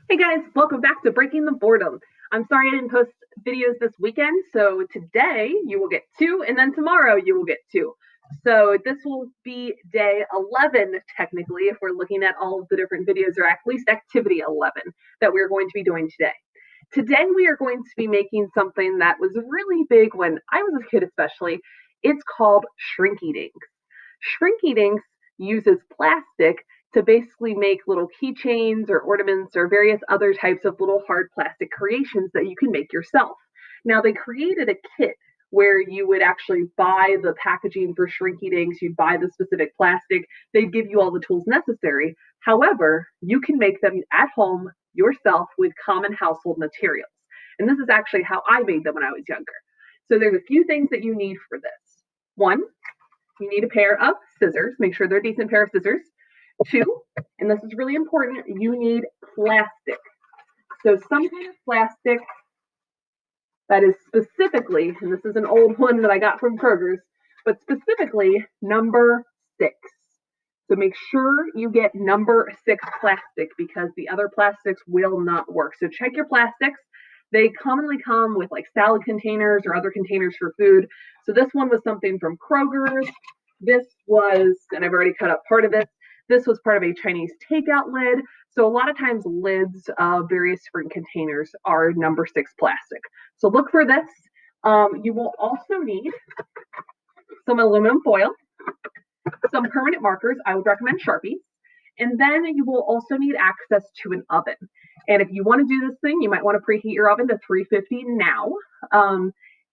Hey guys, welcome back to Breaking the Boredom. I'm sorry I didn't post videos this weekend, so today you will get two, and then tomorrow you will get two. So this will be day 11, technically, if we're looking at all of the different videos, or at least activity 11 that we're going to be doing today. Today we are going to be making something that was really big when I was a kid, especially. It's called Shrinky Dinks. Shrinky Dinks uses plastic to basically make little keychains or ornaments or various other types of little hard plastic creations that you can make yourself. Now, they created a kit where you would actually buy the packaging for Shrinky Dinks, you'd buy the specific plastic, they'd give you all the tools necessary. However, you can make them at home yourself with common household materials. And this is actually how I made them when I was younger. So there's a few things that you need for this. One, you need a pair of scissors. Make sure they're a decent pair of scissors. Two, and this is really important, you need plastic. So some kind of plastic that is specifically, and this is an old one that I got from Kroger's, but specifically number 6. So make sure you get number 6 plastic because the other plastics will not work. So check your plastics. They commonly come with like salad containers or other containers for food. So this one was something from Kroger's. This was, and I've already cut up part of this was part of a Chinese takeout lid. So a lot of times lids of various different containers are number 6 plastic. So look for this. You will also need some aluminum foil, some permanent markers. I would recommend Sharpies. And then you will also need access to an oven. And if you want to do this thing, you might want to preheat your oven to 350 now.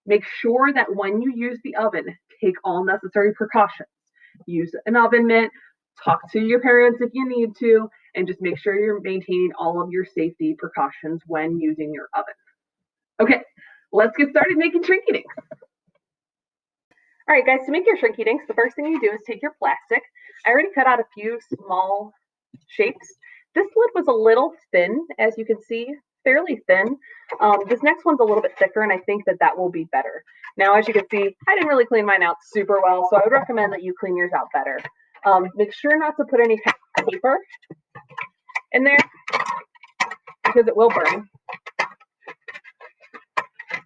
Make sure that when you use the oven, take all necessary precautions. Use an oven mitt, talk to your parents if you need to, and just make sure you're maintaining all of your safety precautions when using your oven. Okay, let's get started making Shrinky Dinks. All right, guys, to make your Shrinky Dinks, the first thing you do is take your plastic. I already cut out a few small shapes. This lid was a little thin, as you can see, fairly thin. This next one's a little bit thicker, and I think that will be better. Now, as you can see, I didn't really clean mine out super well, so I would recommend that you clean yours out better. Make sure not to put any paper in there because it will burn.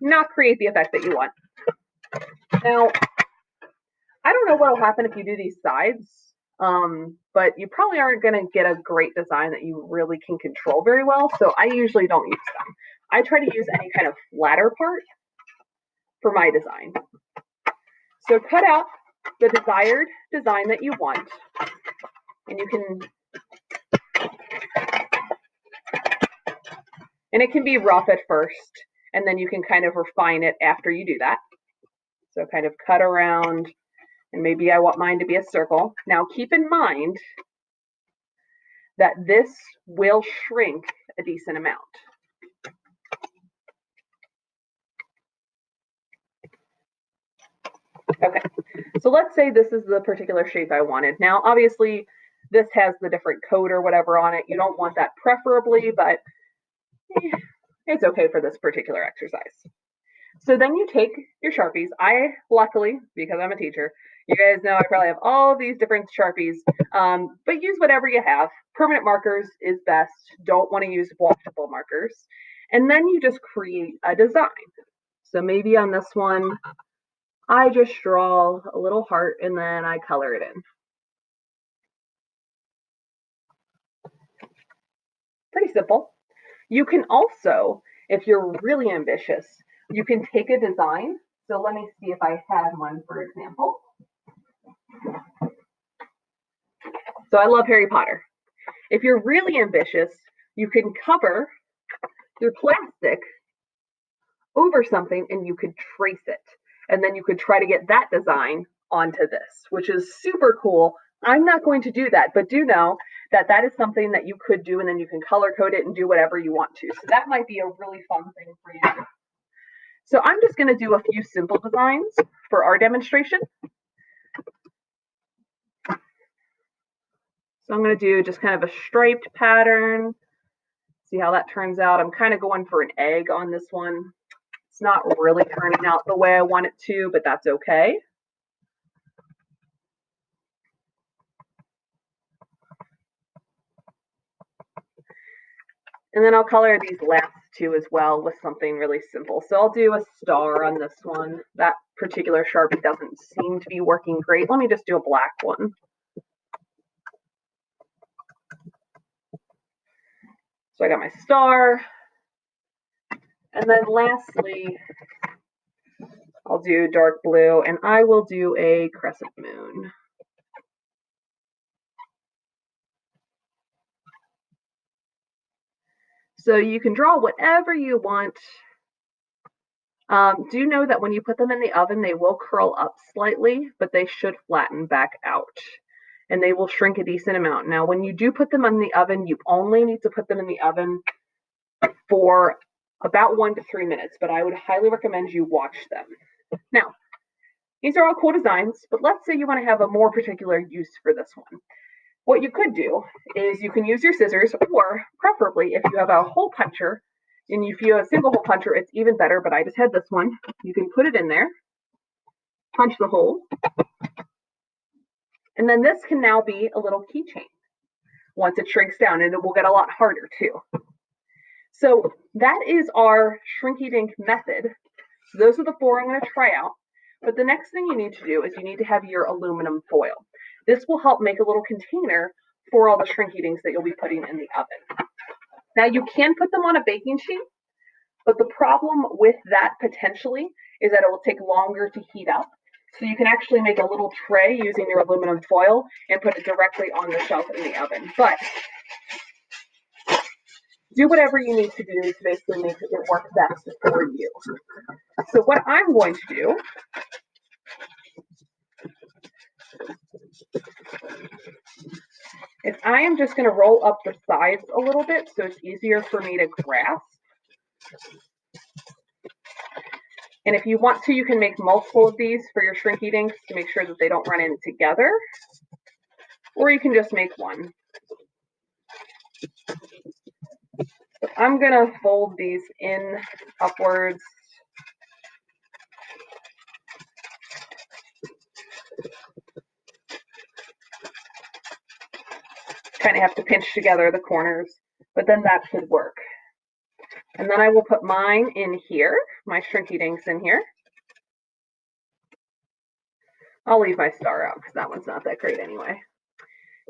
Not create the effect that you want. Now, I don't know what will happen if you do these sides, but you probably aren't going to get a great design that you really can control very well, so I usually don't use them. I try to use any kind of flatter part for my design. So cut out the desired design that you want, and you can, and it can be rough at first, and then you can kind of refine it after you do that. So kind of cut around, and maybe I want mine to be a circle. Now keep in mind that this will shrink a decent amount. Okay, so let's say this is the particular shape I wanted. Now, obviously, this has the different code or whatever on it. You don't want that preferably, but it's okay for this particular exercise. So then you take your Sharpies. I, luckily, because I'm a teacher, you guys know I probably have all these different Sharpies, but use whatever you have. Permanent markers is best. Don't want to use washable markers. And then you just create a design. So maybe on this one, I just draw a little heart and then I color it in. Pretty simple. You can also, if you're really ambitious, you can take a design. So let me see if I had one, for example. So I love Harry Potter. If you're really ambitious, you can cover your plastic over something and you could trace it. And then you could try to get that design onto this, which is super cool. I'm not going to do that, but do know that that is something that you could do, and then you can color code it and do whatever you want to. So that might be a really fun thing for you. So I'm just going to do a few simple designs for our demonstration. So I'm going to do just kind of a striped pattern. See how that turns out. I'm kind of going for an egg on this one. It's not really turning out the way I want it to, but that's okay. And then I'll color these last two as well with something really simple. So I'll do a star on this one. That particular Sharpie doesn't seem to be working great. Let me just do a black one. So I got my star. And then lastly, I'll do dark blue, and I will do a crescent moon. So you can draw whatever you want. Do know that when you put them in the oven, they will curl up slightly, but they should flatten back out. And they will shrink a decent amount. Now, when you do put them in the oven, you only need to put them in the oven for about 1 to 3 minutes, but I would highly recommend you watch them. Now, these are all cool designs, but let's say you want to have a more particular use for this one. What you could do is you can use your scissors, or preferably if you have a hole puncher, and if you have a single hole puncher, it's even better, but I just had this one. You can put it in there, punch the hole, and then this can now be a little keychain once it shrinks down, and it will get a lot harder too. So that is our Shrinky Dink method. So those are the 4 I'm going to try out. But the next thing you need to do is you need to have your aluminum foil. This will help make a little container for all the Shrinky Dinks that you'll be putting in the oven. Now you can put them on a baking sheet, but the problem with that potentially is that it will take longer to heat up. So you can actually make a little tray using your aluminum foil and put it directly on the shelf in the oven. But do whatever you need to do to basically make it work best for you. So what I'm going to do is I am just going to roll up the sides a little bit so it's easier for me to grasp. And if you want to, you can make multiple of these for your Shrinky Dinks to make sure that they don't run in together. Or you can just make one. But I'm going to fold these in upwards. Kind of have to pinch together the corners, but then that should work. And then I will put mine in here, my Shrinky Dinks in here. I'll leave my star out because that one's not that great anyway.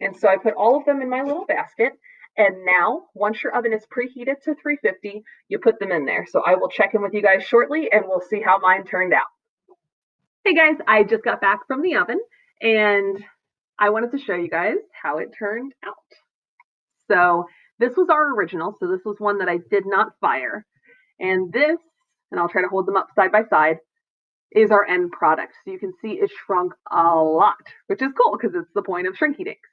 And so I put all of them in my little basket. And now, once your oven is preheated to 350, you put them in there. So I will check in with you guys shortly and we'll see how mine turned out. Hey guys, I just got back from the oven and I wanted to show you guys how it turned out. So this was our original. So this was one that I did not fire. And this, and I'll try to hold them up side by side, is our end product. So you can see it shrunk a lot, which is cool because it's the point of Shrinky Dinks.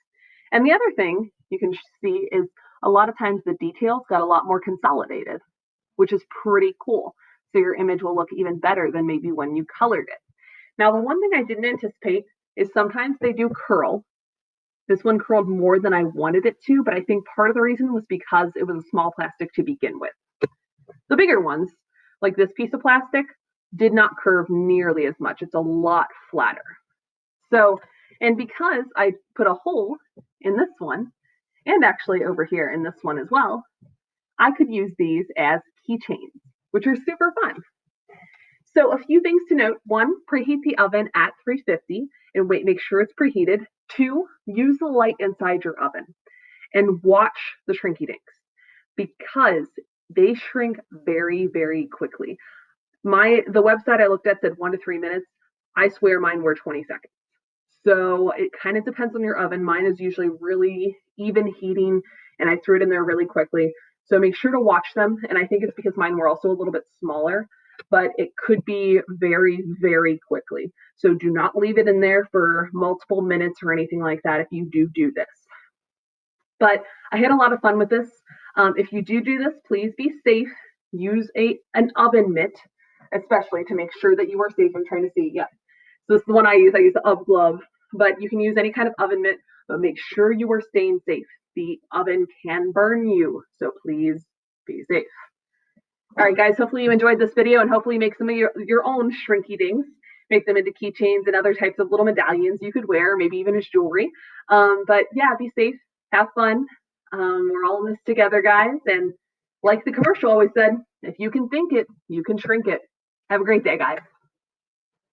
And the other thing you can see is a lot of times the details got a lot more consolidated, which is pretty cool. So your image will look even better than maybe when you colored it. Now, the one thing I didn't anticipate is sometimes they do curl. This one curled more than I wanted it to, but I think part of the reason was because it was a small plastic to begin with. The bigger ones, like this piece of plastic, did not curve nearly as much. It's a lot flatter. So, and because I put a hole in this one, and actually over here in this one as well, I could use these as keychains, which are super fun. So a few things to note. 1, preheat the oven at 350 and make sure it's preheated. 2, use the light inside your oven and watch the Shrinky Dinks because they shrink very, very quickly. The website I looked at said 1 to 3 minutes. I swear mine were 20 seconds. So it kind of depends on your oven. Mine is usually really even heating and I threw it in there really quickly. So make sure to watch them. And I think it's because mine were also a little bit smaller, but it could be very, very quickly. So do not leave it in there for multiple minutes or anything like that if you do this. But I had a lot of fun with this. If you do this, please be safe. Use an oven mitt, especially to make sure that you are safe. I'm trying to see. Yeah. So this is the one I use. I use the UV glove, but you can use any kind of oven mitt, but make sure you are staying safe. The oven can burn you, so please be safe. All right, guys, hopefully you enjoyed this video and hopefully make some of your own Shrinky Dinks. Make them into keychains and other types of little medallions you could wear, maybe even as jewelry. But yeah, be safe, have fun. We're all in this together, guys, and like the commercial always said, if you can think it, you can shrink it. Have a great day, guys.